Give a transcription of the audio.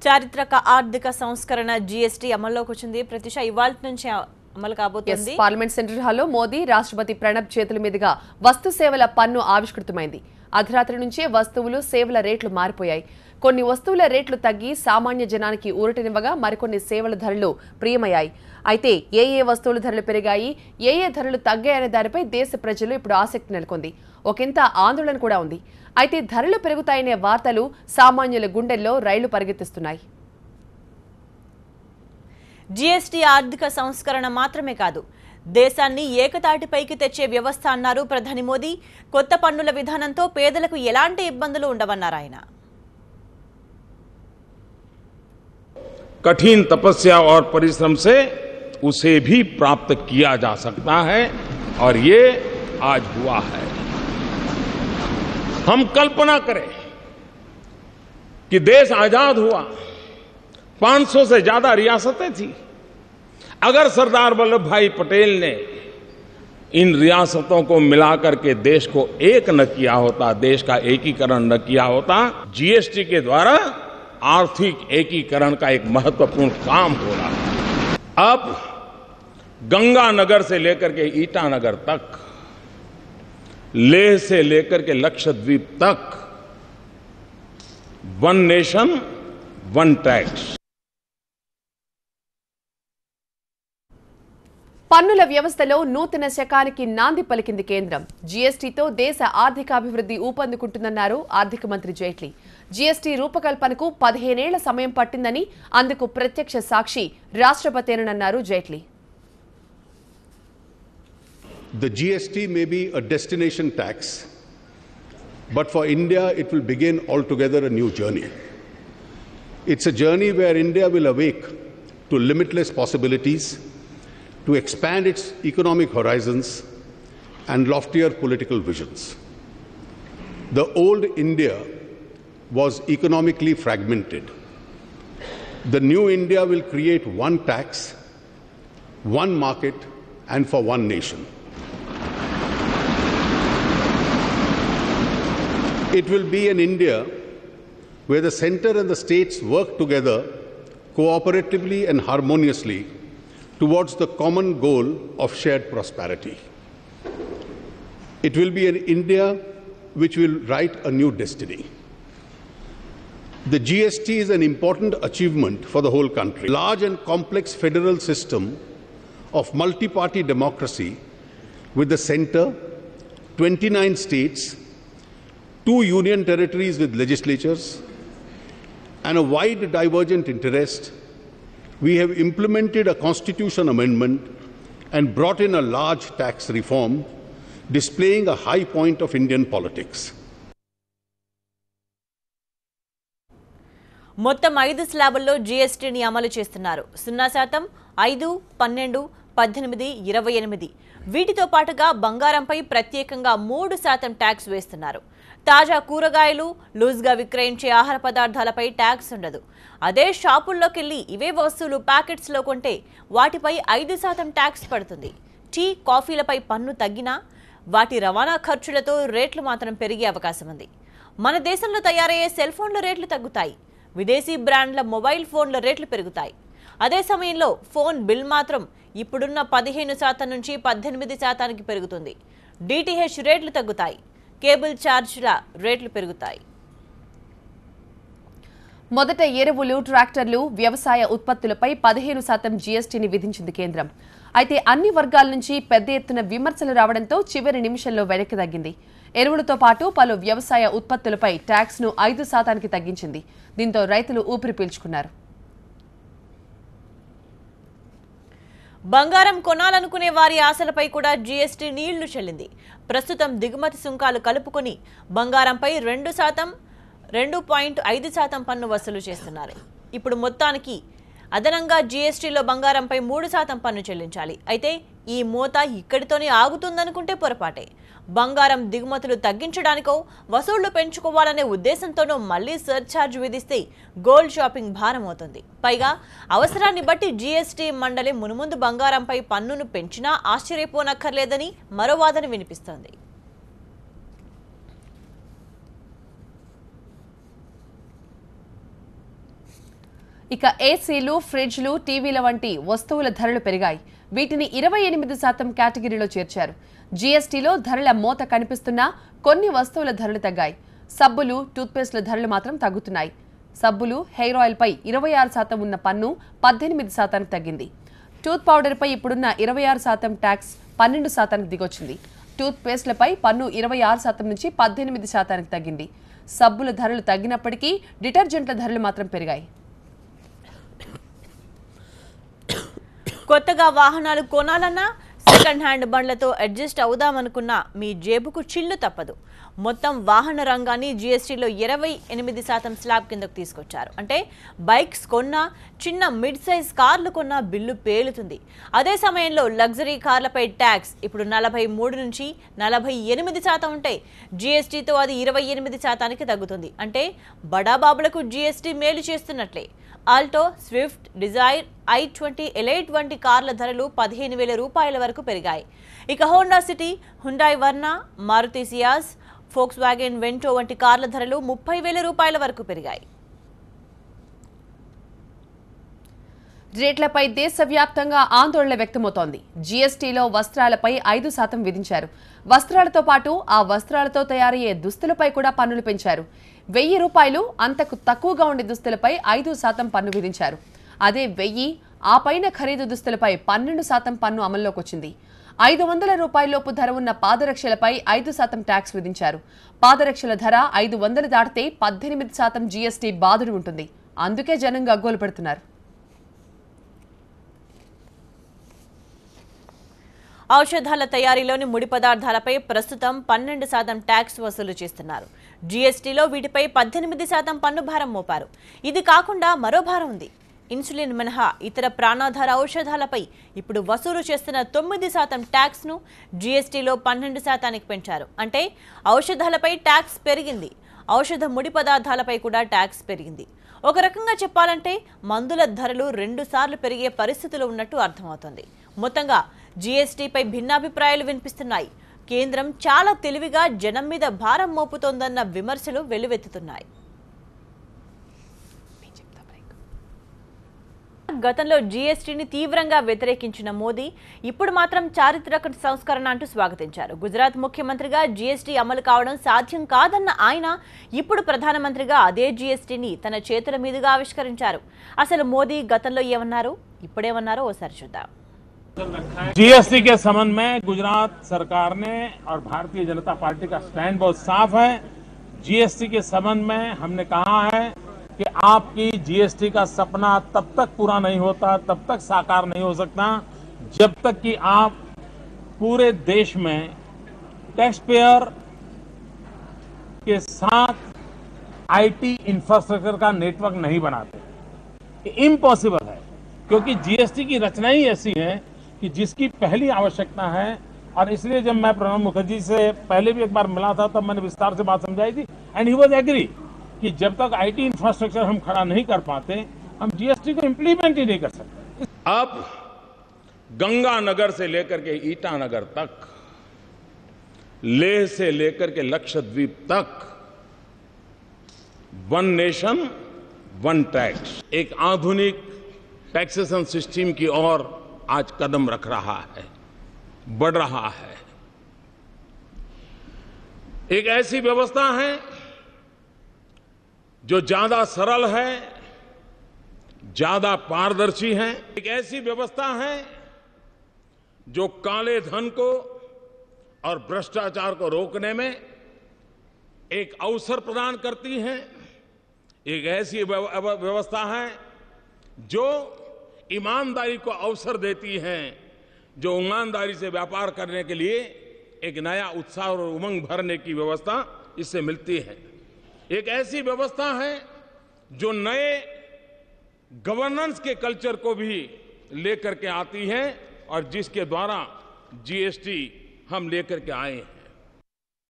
చారిత్రక ఆర్థిక సంస్కరణ జీఎస్టీ అమల్లోకి వచ్చింది. ప్రతిష ఇవాల్టి నుంచి అమలు కాబోతోంది. పార్లమెంట్ సెంట్రల్ హాల్లో మోదీ రాష్ట్రపతి ప్రణబ్ చేతుల మీదుగా వస్తు సేవల పన్ను ఆవిష్కృతమైంది. అర్ధరాత్రి నుంచే వస్తువులు సేవల రేట్లు మారిపోయాయి. కొన్ని వస్తువుల రేట్లు తగ్గి సామాన్య జనానికి ఊరటనివ్వగా మరికొన్ని సేవల ధరలు ప్రియమయ్యాయి. అయితే ఏ వస్తువుల ధరలు పెరిగాయి, ఏ ధరలు తగ్గాయనే దానిపై దేశ ప్రజలు ఇప్పుడు ఆసక్తి నెలకొంది. ఒకంత ఆందోళన కూడా ఉంది. అయితే ధరలు పెరుగుతాయనే వార్తలు సామాన్యుల గుండెల్లో రైళ్లు పరిగెత్తిస్తున్నాయి. జీఎస్టీ ఆర్థిక సంస్కరణ మాత్రమే కాదు, దేశాన్ని ఏకతాటిపైకి తెచ్చే వ్యవస్థ అన్నారు ప్రధాని మోదీ. కొత్త పన్నుల విధానంతో పేదలకు ఎలాంటి ఇబ్బందులు ఉండవన్నారు ఆయన. कठिन तपस्या और परिश्रम से उसे भी प्राप्त किया जा सकता है और ये आज हुआ है। हम कल्पना करें कि देश आजाद हुआ, 500 से ज्यादा रियासतें थी। अगर सरदार वल्लभ भाई पटेल ने इन रियासतों को मिलाकर के देश को एक न किया होता, देश का एकीकरण न किया होता, जीएसटी के द्वारा आर्थिक एकीकरण का एक महत्वपूर्ण काम हो रहा है। अब गंगानगर से लेकर के ईटानगर तक, लेह से लेकर के लक्षद्वीप तक, वन नेशन वन टैक्स। పన్నుల వ్యవస్థలో నూతన శకానికి నాంది పలికింది కేంద్రం. జీఎస్టీతో దేశ ఆర్థికాభివృద్ధి ఊపందుకుంటుందన్నారు ఆర్థిక మంత్రి జైట్లీ. జీఎస్టీ రూపకల్పనకు 15 ఏళ్ల సమయం పట్టిందని, అందుకు ప్రత్యక్ష సాక్షి రాష్ట్రపతేనన్నారు Jaitley. The GST may be a destination tax, but for India it will begin altogether a new journey. It's a journey where India will awake to limitless possibilities, to expand its economic horizons and loftier political visions. The old India was economically fragmented. The new India will create one tax, one market, and for one nation. It will be an India where the center and the states work together cooperatively and harmoniously towards the common goal of shared prosperity. It will be an India which will write a new destiny. The GST is an important achievement for the whole country. Large and complex federal system of multi-party democracy with the center, 29 states, 2 union territories with legislatures, and a wide divergent interest. We have implemented a constitution amendment and brought in a large tax reform, displaying a high point of Indian politics. మొత్తం 5 స్లాబుల్లో జీఎస్టీని అమలు చేస్తున్నారు. 0%, 5, 12, 18, 28. వీటితో పాటుగా బంగారంపై ప్రత్యేకంగా 3% tax వేస్తున్నారు. తాజా కూరగాయలు, లూజ్గా విక్రయించే ఆహార పదార్థాలపై ట్యాక్స్ ఉండదు. అదే షాపుల్లోకెళ్లి ఇవే వస్తువులు ప్యాకెట్స్లో కొంటే వాటిపై 5% ట్యాక్స్ పడుతుంది. టీ, కాఫీలపై పన్ను తగ్గినా వాటి రవాణా ఖర్చులతో రేట్లు మాత్రం పెరిగే అవకాశం ఉంది. మన దేశంలో తయారయ్యే సెల్ ఫోన్ల రేట్లు తగ్గుతాయి. విదేశీ బ్రాండ్ల మొబైల్ ఫోన్ల రేట్లు పెరుగుతాయి. అదే సమయంలో ఫోన్ బిల్ మాత్రం ఇప్పుడున్న 15% నుంచి 18% పెరుగుతుంది. డిటిహెచ్ రేట్లు తగ్గుతాయి. కేబుల్ ఛార్జీల రేట్లు పెరుగుతాయి. మొదట ఎరువులు, ట్రాక్టర్లు, వ్యవసాయ ఉత్పత్తులపై 15% జీఎస్టీని విధించింది కేంద్రం. అయితే అన్ని వర్గాల నుంచి పెద్ద ఎత్తున విమర్శలు రావడంతో చివరి నిమిషంలో వెనక్కి తగ్గింది. ఎరువులతో పాటు పలు వ్యవసాయ ఉత్పత్తులపై ట్యాక్స్ ను 5%కి తగ్గించింది. దీంతో రైతులు ఊపిరి పీల్చుకున్నారు. బంగారం కొనాలనుకునే వారి ఆశలపై కూడా జీఎస్టీ నీళ్లు చల్లింది. ప్రస్తుతం దిగుమతి సుంకాలు కలుపుకొని బంగారంపై 2%, 2.5% పన్ను వసూలు చేస్తున్నారు. ఇప్పుడు మొత్తానికి అదనంగా జీఎస్టీలో బంగారంపై 3% పన్ను చెల్లించాలి. అయితే ఈ మోత ఇక్కడితోనే ఆగుతుందనుకుంటే పొరపాటే. బంగారం దిగుమతులు తగ్గించడానికో వసూళ్లు పెంచుకోవాలనే ఉద్దేశంతోనో మళ్లీ సర్ఛార్జ్ విధిస్తే గోల్డ్ షాపింగ్ భారం అవుతుంది. పైగా అవసరాన్ని బట్టి జీఎస్టీ మండలి మునుముందు బంగారంపై పన్నును పెంచినా ఆశ్చర్యపోనక్కర్లేదని మరో వాదన వినిపిస్తోంది. ఇక ఏసీలు, ఫ్రిడ్జ్లు, టీవీల వంటి వస్తువుల ధరలు పెరిగాయి. వీటిని 28% కేటగిరీలో చేర్చారు. జీఎస్టీలో ధరల మోత కనిపిస్తున్నా కొన్ని వస్తువుల ధరలు తగ్గాయి. సబ్బులు, టూత్పేస్ట్ల ధరలు మాత్రం తగ్గుతున్నాయి. సబ్బులు, హెయిర్ ఆయిల్పై 26% ఉన్న పన్ను 18% తగ్గింది. టూత్ పౌడర్పై ఇప్పుడున్న 26% ట్యాక్స్ 12% దిగొచ్చింది. టూత్ పేస్ట్లపై పన్ను 26% నుంచి 18% తగ్గింది. సబ్బుల ధరలు తగ్గినప్పటికీ డిటర్జెంట్ల ధరలు మాత్రం పెరిగాయి. కొత్తగా వాహనాలు కొనాలన్నా సెకండ్ హ్యాండ్ బండ్లతో అడ్జస్ట్ అవుదామనుకున్నా మీ జేబుకు చిల్లు తప్పదు. మొత్తం వాహన రంగాన్ని జీఎస్టీలో 28% స్లాబ్ కిందకు తీసుకొచ్చారు. అంటే బైక్స్ కొన్నా, చిన్న మిడ్ సైజ్ కార్లు కొన్నా బిల్లు పేలుతుంది. అదే సమయంలో లగ్జరీ కార్లపై ట్యాక్స్ ఇప్పుడు 43 నుంచి 48% ఉంటే జీఎస్టీతో అది 28%కి తగ్గుతుంది. అంటే బడాబాబులకు జీఎస్టీ మేలు చేస్తున్నట్లే. Alto, Swift, Dzire, i20 Elite వంటి కార్ల ధరలు 15,000 రూపాయల వరకు పెరిగాయి. ఇక Honda City, Hyundai Verna, Maruti Ciaz, Volkswagen Vento వంటి కార్ల ధరలు 30,000 రూపాయల వరకు పెరిగాయి. రేట్లపై దేశవ్యాప్తంగా ఆందోళన వ్యక్తమవుతోంది. జీఎస్టీలో వస్త్రాలపై 5% విధించారు. వస్త్రాలతో పాటు ఆ వస్త్రాలతో తయారయ్యే దుస్తులపై కూడా పన్నులు పెంచారు. 1,000 రూపాయలు అంతకు తక్కువగా ఉండే దుస్తులపై 5% పన్ను విధించారు. అదే 1,000 ఆ పైన ఖరీదు దుస్తులపై 12% పన్ను అమల్లోకి వచ్చింది. 500 రూపాయలలోపు ధర ఉన్న పాదరక్షలపై 5% ట్యాక్స్ విధించారు. పాదరక్షల ధర 500 దాటితే 18% జీఎస్టీ బాదుడు ఉంటుంది. అందుకే జనం గగ్గోలు పెడుతున్నారు. ఔషధాల తయారీలోని ముడి పదార్థాలపై ప్రస్తుతం 12% ట్యాక్స్ వసూలు చేస్తున్నారు. జీఎస్టీలో వీటిపై 18% పన్ను భారం మోపారు. ఇది కాకుండా మరో భారం ఉంది. ఇన్సులిన్ మినహా ఇతర ప్రాణాధార ఔషధాలపై ఇప్పుడు వసూలు చేస్తున్న 9% ట్యాక్స్ను జీఎస్టీలో 12%కి పెంచారు. అంటే ఔషధాలపై ట్యాక్స్ పెరిగింది, ఔషధ ముడి పదార్థాలపై కూడా ట్యాక్స్ పెరిగింది. ఒక రకంగా చెప్పాలంటే మందుల ధరలు 2 సార్లు పెరిగే పరిస్థితులు ఉన్నట్టు అర్థమవుతుంది. మొత్తంగా జీఎస్టీపై భిన్నాభిప్రాయాలు వినిపిస్తున్నాయి. కేంద్రం చాలా తెలివిగా జనం మీద భారం మోపుతోందన్న విమర్శలు వెల్లువెత్తుతున్నాయి. గతంలో జీఎస్టీని తీవ్రంగా వ్యతిరేకించిన మోదీ ఇప్పుడు మాత్రం చారిత్రక సంస్కరణ అంటూ స్వాగతించారు. గుజరాత్ ముఖ్యమంత్రిగా జీఎస్టీ అమలు కావడం సాధ్యం కాదన్న ఆయన ఇప్పుడు ప్రధానమంత్రిగా అదే జీఎస్టీని తన చేతుల మీదుగా ఆవిష్కరించారు. అసలు మోదీ గతంలో ఏమన్నారు, ఇప్పుడేమన్నారో ఓసారి చూద్దాం. जीएसटी के संबंध में गुजरात सरकार ने और भारतीय जनता पार्टी का स्टैंड बहुत साफ है. जीएसटी के संबंध में हमने कहा है कि आपकी जीएसटी का सपना तब तक पूरा नहीं होता, तब तक साकार नहीं हो सकता, जब तक कि आप पूरे देश में टैक्स पेयर के साथ आईटी इंफ्रास्ट्रक्चर का नेटवर्क नहीं बनाते. इम्पॉसिबल है, क्योंकि जीएसटी की रचना ही ऐसी है कि जिसकी पहली आवश्यकता है. और इसलिए जब मैं प्रणब मुखर्जी से पहले भी एक बार मिला था तब मैंने विस्तार से बात समझाई थी, एंड ही वाज एग्री कि जब तक आईटी इंफ्रास्ट्रक्चर हम खड़ा नहीं कर पाते हम जीएसटी को इंप्लीमेंट ही नहीं कर सकते. अब गंगानगर से लेकर के ईटानगर तक, लेह से लेकर के लक्षद्वीप तक वन नेशन वन टैक्स, एक आधुनिक टैक्सेशन सिस्टम की ओर आज कदम रख रहा है, बढ़ रहा है. एक ऐसी व्यवस्था है जो ज्यादा सरल है, ज्यादा पारदर्शी है. एक ऐसी व्यवस्था है जो काले धन को और भ्रष्टाचार को रोकने में एक अवसर प्रदान करती है. एक ऐसी व्यवस्था है जो ईमानदारी को अवसर देती है, जो ईमानदारी से व्यापार करने के लिए एक नया उत्साह और उमंग भरने की व्यवस्था इससे मिलती है. एक ऐसी व्यवस्था है जो नए गवर्नेंस के कल्चर को भी लेकर के आती है और जिसके द्वारा जीएसटी हम लेकर के आए हैं.